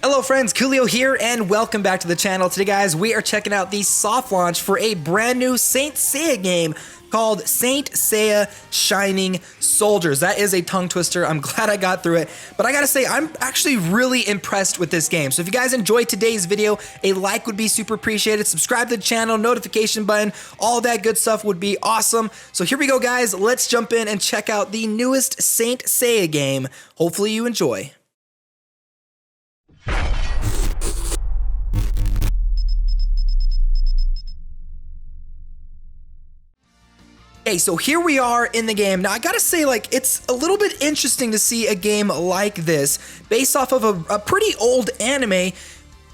Hello friends, Koolio here and welcome back to the channel. Today guys, we are checking out the soft launch for a brand new Saint Seiya game called Saint Seiya Shining Soldiers. That is a tongue twister. I'm glad I got through it, but I gotta say, I'm actually really impressed with this game. So if you guys enjoyed today's video, a like would be super appreciated. Subscribe to the channel, notification button, all that good stuff would be awesome. So here we go guys, let's jump in and check out the newest Saint Seiya game. Hopefully you enjoy. Okay, so here we are in the game. Now, I gotta say, like, it's a little bit interesting to see a game like this based off of a pretty old anime,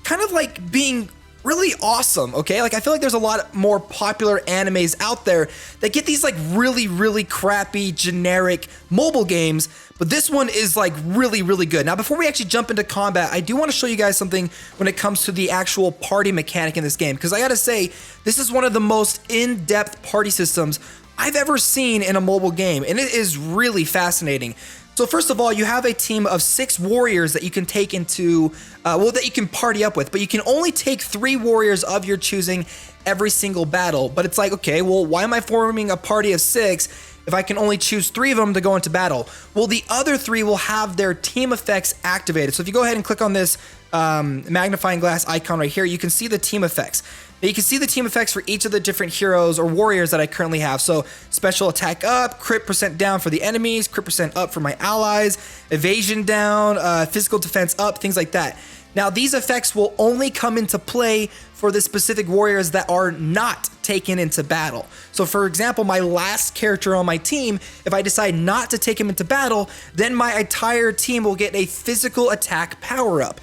kind of like being really awesome, okay? Like, I feel like there's a lot more popular animes out there that get these, like, really crappy, generic mobile games, but this one is, like, really good. Now, before we actually jump into combat, I do want to show you guys something when it comes to the actual party mechanic in this game, because I gotta say, this is one of the most in-depth party systems I've ever seen in a mobile game, and it is really fascinating. So first of all, you have a team of 6 warriors that you can take into, that you can party up with, but you can only take 3 warriors of your choosing every single battle. But it's like, okay, well, why am I forming a party of 6 if I can only choose 3 of them to go into battle? Well, the other 3 will have their team effects activated. So if you go ahead and click on this magnifying glass icon right here, you can see the team effects. Now you can see the team effects for each of the different heroes or warriors that I currently have. So special attack up, crit % down for the enemies, crit % up for my allies, evasion down, physical defense up, things like that. Now these effects will only come into play for the specific warriors that are not taken into battle. So for example, my last character on my team, if I decide not to take him into battle, then my entire team will get a physical attack power up.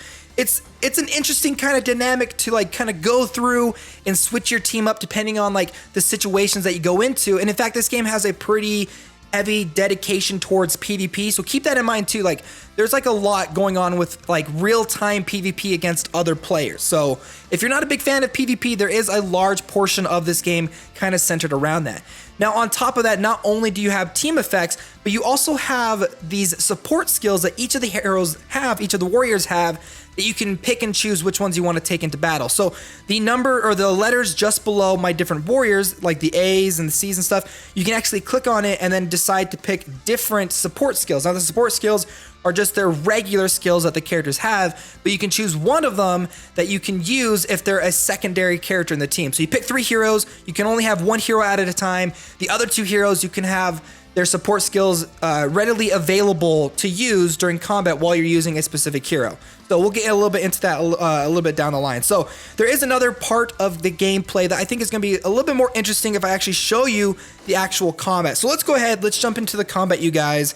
It's an interesting kind of dynamic to like kind of go through and switch your team up depending on like the situations that you go into. And in fact, this game has a pretty heavy dedication towards PvP. So keep that in mind too. Like there's like a lot going on with like real-time PvP against other players. So if you're not a big fan of PvP, there is a large portion of this game kind of centered around that. Now, on top of that, not only do you have team effects, but you also have these support skills that each of the heroes have, each of the warriors have, that you can pick and choose which ones you want to take into battle. So the number or the letters just below my different warriors, like the A's and the C's and stuff, you can actually click on it and then decide to pick different support skills. Now, the support skills are just their regular skills that the characters have, but you can choose one of them that you can use if they're a secondary character in the team. So you pick 3 heroes, you can only have 1 hero out at a time. The other 2 heroes, you can have their support skills readily available to use during combat while you're using a specific hero. So we'll get a little bit into that a little bit down the line. So there is another part of the gameplay that I think is going to be a little bit more interesting if I actually show you the actual combat. So let's go ahead, let's jump into the combat, you guys.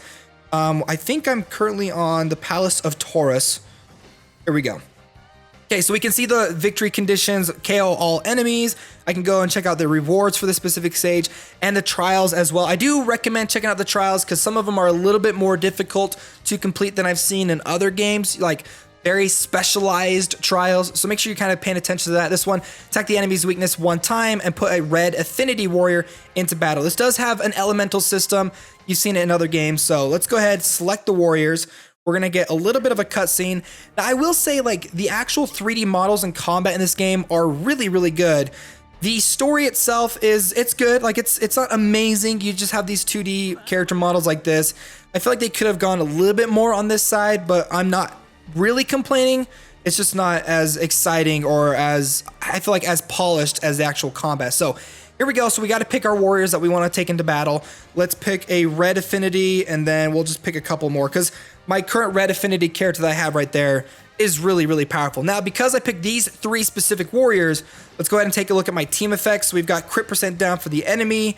I think I'm currently on the Palace of Taurus. Here we go. Okay, so we can see the victory conditions, KO all enemies. I can go and check out the rewards for the specific stage and the trials as well. I do recommend checking out the trials because some of them are a little bit more difficult to complete than I've seen in other games, like very specialized trials. So make sure you're kind of paying attention to that. This one, attack the enemy's weakness 1 time and put a red affinity warrior into battle. This does have an elemental system. You've seen it in other games. So let's go ahead, select the warriors. We're gonna get a little bit of a cutscene. Now I will say, like, the actual 3D models and combat in this game are really good. The story itself it's good. Like it's not amazing. You just have these 2D character models like this. I feel like they could have gone a little bit more on this side, but I'm not really complaining. It's just not as exciting or as, I feel like, as polished as the actual combat. So here we go. So we got to pick our warriors that we want to take into battle. Let's pick a red affinity, and then we'll just pick a couple more because my current red affinity character that I have right there is really powerful. Now, because I picked these 3 specific warriors, let's go ahead and take a look at my team effects. So we've got crit % down for the enemy,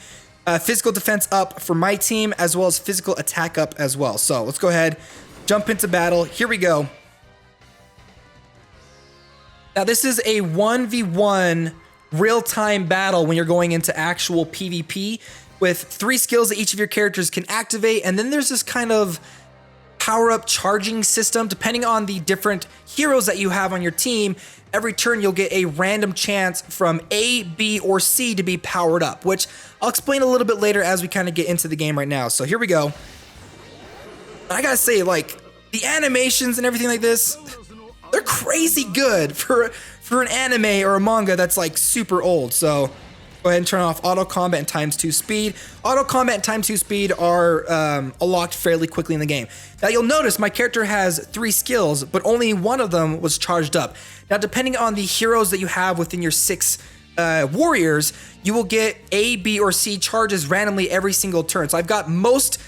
physical defense up for my team, as well as physical attack up as well. So let's go ahead, jump into battle. Here we go. Now, this is a 1v1 real-time battle when you're going into actual PvP with 3 skills that each of your characters can activate, and then there's this kind of power-up charging system. Depending on the different heroes that you have on your team, every turn you'll get a random chance from A, B, or C to be powered up, which I'll explain a little bit later as we kind of get into the game right now. So here we go. I gotta say, like, the animations and everything like this, they're crazy good for an anime or a manga that's like super old. So go ahead and turn off auto combat and ×2 speed. Auto combat and ×2 speed are unlocked fairly quickly in the game. Now you'll notice my character has 3 skills, but only one of them was charged up. Now depending on the heroes that you have within your 6 warriors, you will get A, B, or C charges randomly every single turn. So I've got most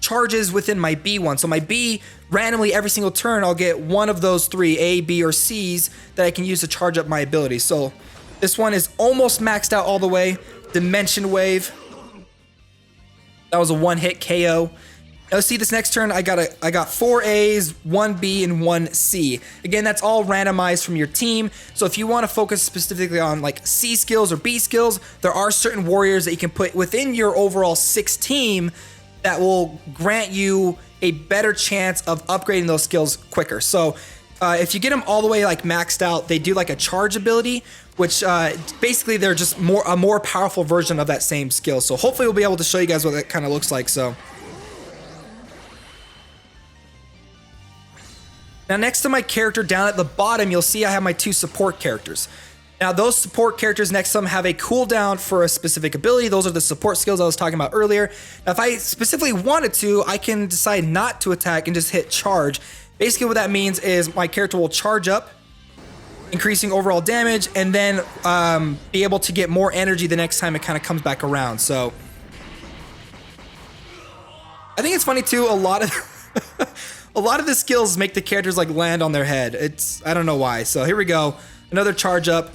charges within my B one. So my B, randomly every single turn, I'll get one of those 3 A, B, or C's that I can use to charge up my ability. So this one is almost maxed out all the way. Dimension Wave. That was a 1-hit KO. Now see this next turn, I got 4 A's, 1 B, and 1 C. Again, that's all randomized from your team. So if you want to focus specifically on like C skills or B skills, there are certain warriors that you can put within your overall 6 team that will grant you a better chance of upgrading those skills quicker. So if you get them all the way like maxed out, they do like a charge ability, which basically they're just a more powerful version of that same skill. So hopefully we'll be able to show you guys what that kind of looks like. So now next to my character down at the bottom, you'll see I have my 2 support characters. Now those support characters next to them have a cooldown for a specific ability. Those are the support skills I was talking about earlier. Now if I specifically wanted to, I can decide not to attack and just hit charge. Basically what that means is my character will charge up, increasing overall damage, and then be able to get more energy the next time it kind of comes back around. So I think it's funny too, a lot of the skills make the characters like land on their head. I don't know why. So here we go. Another charge up.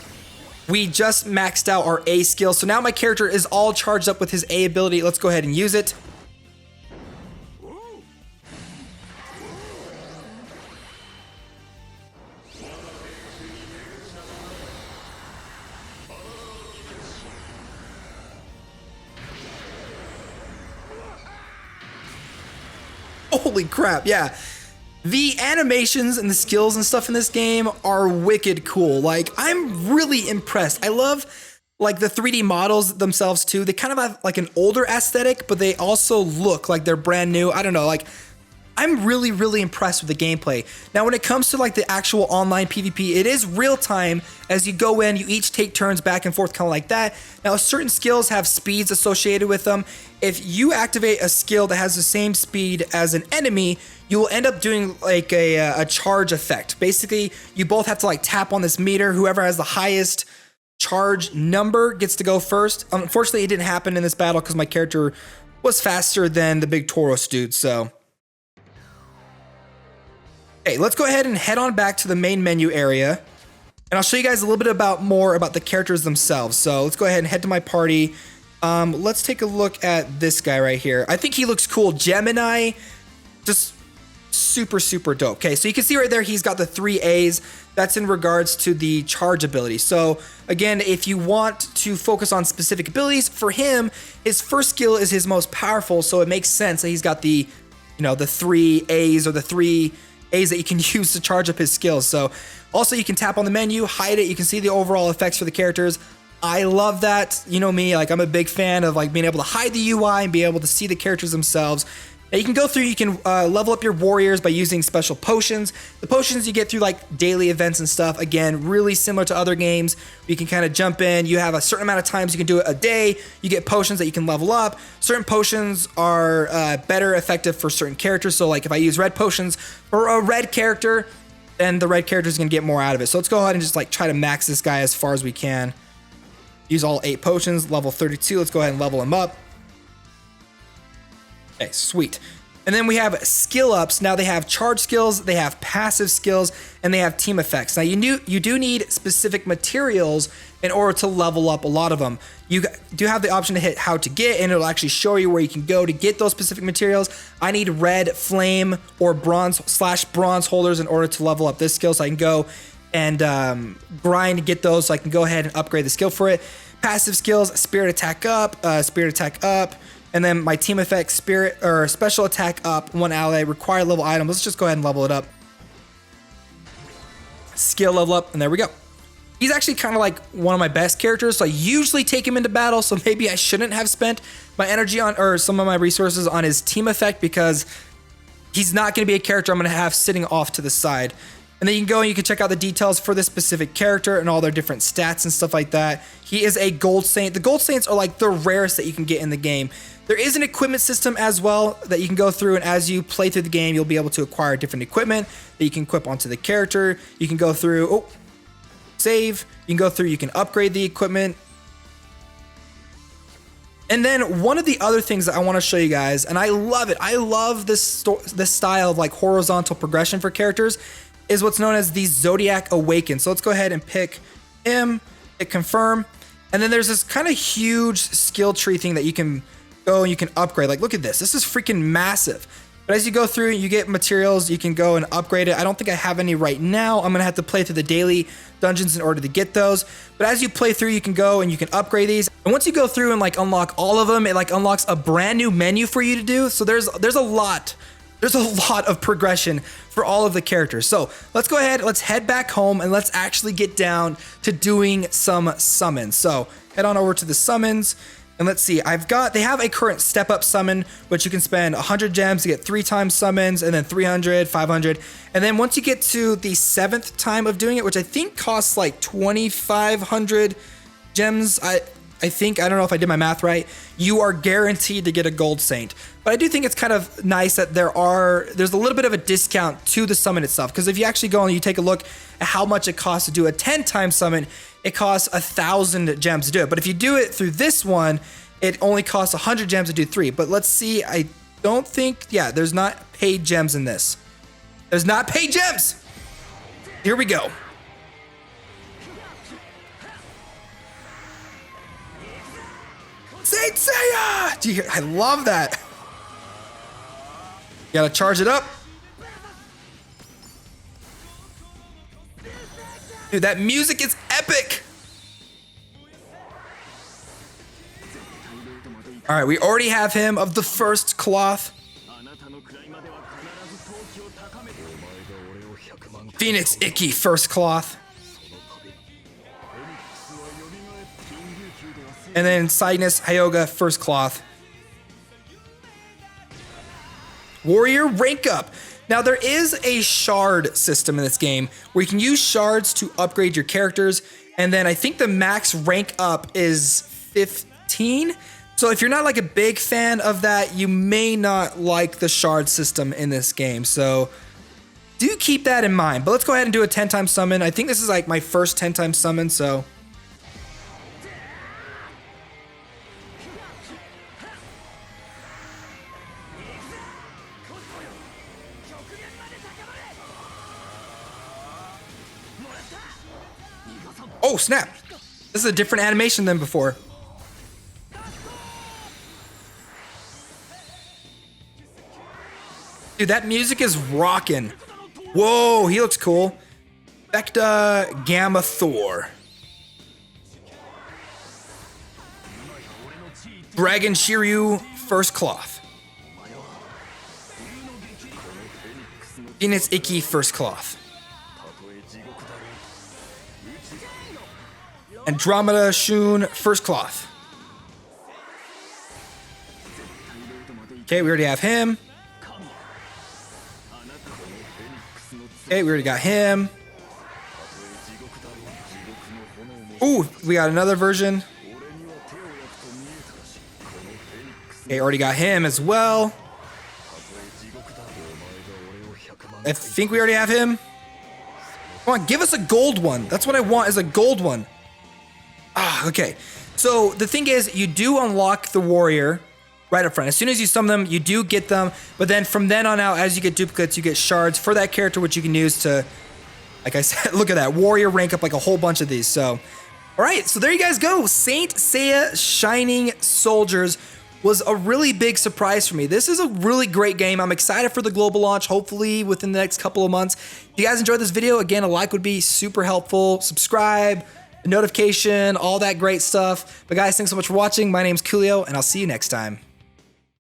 We just maxed out our A skill. So now my character is all charged up with his A ability. Let's go ahead and use it. Holy crap, yeah. The animations and the skills and stuff in this game are wicked cool. Like, I'm really impressed. I love like the 3D models themselves too. They kind of have like an older aesthetic, but they also look like they're brand new. I don't know, like I'm really, really impressed with the gameplay. Now, when it comes to like the actual online PvP, it is real time. As you go in, you each take turns back and forth, kind of like that. Now, certain skills have speeds associated with them. If you activate a skill that has the same speed as an enemy, you will end up doing like a charge effect. Basically, you both have to like tap on this meter. Whoever has the highest charge number gets to go first. Unfortunately, it didn't happen in this battle because my character was faster than the big Tauros dude, so. Okay, let's go ahead and head on back to the main menu area, and I'll show you guys a little bit more about the characters themselves. So let's go ahead and head to my party. Let's take a look at this guy right here. I think he looks cool. Gemini, just super, super dope. Okay, so you can see right there, he's got the 3 A's. That's in regards to the charge ability. So again, if you want to focus on specific abilities, for him, his first skill is his most powerful, so it makes sense that he's got the, the 3 A's or the 3 A's that you can use to charge up his skills. So also you can tap on the menu, hide it. You can see the overall effects for the characters. I love that. You know me, like I'm a big fan of like being able to hide the UI and be able to see the characters themselves. Now you can go through, you can level up your warriors by using special potions. The potions you get through like daily events and stuff. Again, really similar to other games. You can kind of jump in. You have a certain amount of times you can do it a day. You get potions that you can level up. Certain potions are better effective for certain characters. So like if I use red potions for a red character, then the red character is going to get more out of it. So let's go ahead and just like try to max this guy as far as we can. Use all 8 potions, level 32. Let's go ahead and level him up. Okay, sweet. And then we have skill ups. Now they have charge skills, they have passive skills, and they have team effects. Now you do need specific materials in order to level up a lot of them. You do have the option to hit how to get, and it'll actually show you where you can go to get those specific materials. I need red, flame, or bronze/bronze holders in order to level up this skill, so I can go and grind to get those, so I can go ahead and upgrade the skill for it. Passive skills, spirit attack up, and then my team effect, spirit or special attack up, 1 ally, required level item. Let's just go ahead and level it up. Skill level up, and there we go. He's actually kind of like one of my best characters, so I usually take him into battle, so maybe I shouldn't have spent my energy on, or some of my resources on his team effect, because he's not going to be a character I'm going to have sitting off to the side. And then you can go and you can check out the details for this specific character and all their different stats and stuff like that. He is a gold saint. The gold saints are like the rarest that you can get in the game. There is an equipment system as well that you can go through, and as you play through the game, you'll be able to acquire different equipment that you can equip onto the character. You can go through, save. You can go through, you can upgrade the equipment. And then one of the other things that I want to show you guys, and I love it, I love this style of like horizontal progression for characters, is what's known as the Zodiac Awaken. So let's go ahead and pick him, hit confirm, and then there's this kind of huge skill tree thing that you can go and you can upgrade. Like, look at this. This is freaking massive. But as you go through, you get materials, you can go and upgrade it. I don't think I have any right now. I'm gonna have to play through the daily dungeons in order to get those. But as you play through, you can go and you can upgrade these. And once you go through and like unlock all of them, it like unlocks a brand new menu for you to do. So there's a lot of progression for all of the characters. So let's go ahead, let's head back home and let's actually get down to doing some summons. So head on over to the summons. And let's see, they have a current step up summon, which you can spend 100 gems to get 3 times summons, and then 300, 500. And then once you get to the 7th time of doing it, which I think costs like 2,500 gems, I think, I don't know if I did my math right, you are guaranteed to get a gold saint. But I do think it's kind of nice that there's a little bit of a discount to the summon itself. Because if you actually go and you take a look at how much it costs to do a 10-time summon, it costs 1,000 gems to do it. But if you do it through this one, it only costs 100 gems to do 3. But let's see, I don't think, yeah, there's not paid gems in this. There's not paid gems! Here we go. Saint Seiya! Do you hear? I love that. You gotta charge it up. Dude, that music is epic. All right, we already have him of the first cloth. Phoenix Icky first cloth. And then Cygnus Hyoga first cloth. Warrior rank up. Now there is a shard system in this game where you can use shards to upgrade your characters. And then I think the max rank up is 15. So if you're not like a big fan of that, you may not like the shard system in this game. So do keep that in mind. But let's go ahead and do a 10-time summon. I think this is like my first 10-time summon, so. Oh, snap. This is a different animation than before. Dude, that music is rocking. Whoa, he looks cool. Vecta Gamma Thor. Dragon Shiryu first cloth. Phoenix Icky first cloth. Andromeda Shun first cloth. Okay, we already have him. Okay, we already got him. Ooh, we got another version. Okay, already got him as well. I think we already have him. Come on, give us a gold one. That's what I want, is a gold one. Ah, okay. So the thing is, you do unlock the warrior right up front. As soon as you summon them, you do get them. But then from then on out, as you get duplicates, you get shards for that character, which you can use to, like I said, look at that, warrior rank up like a whole bunch of these. So, all right, so there you guys go. Saint Seiya Shining Soldiers was a really big surprise for me. This is a really great game. I'm excited for the global launch, hopefully within the next couple of months. If you guys enjoyed this video, again, a like would be super helpful. Subscribe, notification, all that great stuff. But guys, thanks so much for watching. My name's Koolio, and I'll see you next time.